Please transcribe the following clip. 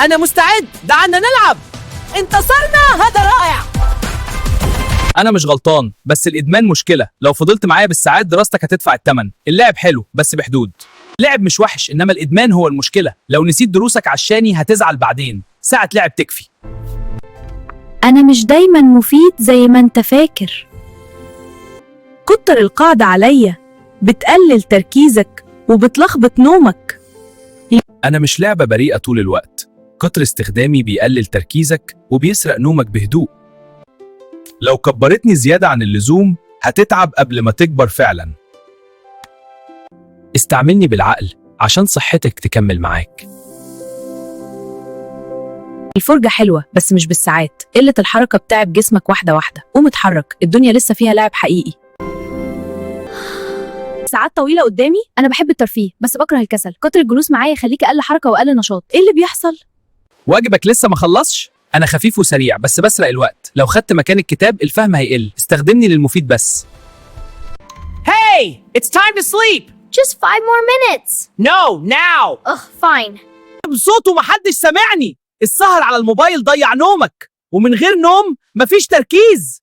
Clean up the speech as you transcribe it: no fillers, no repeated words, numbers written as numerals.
أنا مستعد، دعنا نلعب. انتصرنا، هذا رائع. أنا مش غلطان، بس الإدمان مشكلة. لو فضلت معايا بالساعات دراستك هتدفع الثمن. اللعب حلو بس بحدود. لعب مش وحش، إنما الإدمان هو المشكلة. لو نسيت دروسك عشاني هتزعل بعدين. ساعة لعب تكفي. أنا مش دايما مفيد زي ما أنت فاكر. كتر القاعدة عليا، بتقلل تركيزك وبتلخبط نومك. أنا مش لعبة بريئة طول الوقت. كتر استخدامي بيقلل تركيزك وبيسرق نومك بهدوء. لو كبرتني زيادة عن اللزوم هتتعب قبل ما تكبر فعلا. استعملني بالعقل عشان صحتك تكمل معاك. الفرجة حلوة بس مش بالساعات. قلة الحركة بتعب جسمك واحدة واحدة. قوم اتحرك، الدنيا لسه فيها لعب حقيقي. ساعات طويلة قدامي. أنا بحب الترفيه بس بكره الكسل. كتر الجلوس معايا يخليك أقل حركة وأقل نشاط. إيه اللي بيحصل؟ واجبك لسه ما خلصش؟ أنا خفيف وسريع بس بسرق الوقت. لو خدت مكان الكتاب الفهم هيقل. استخدمني للمفيد بس. Hey, it's time to sleep. Just 5 more minutes. No, now. Ugh, fine. بصوت ومحدش سامعني. السهر على الموبايل ضيع نومك، ومن غير نوم مفيش تركيز.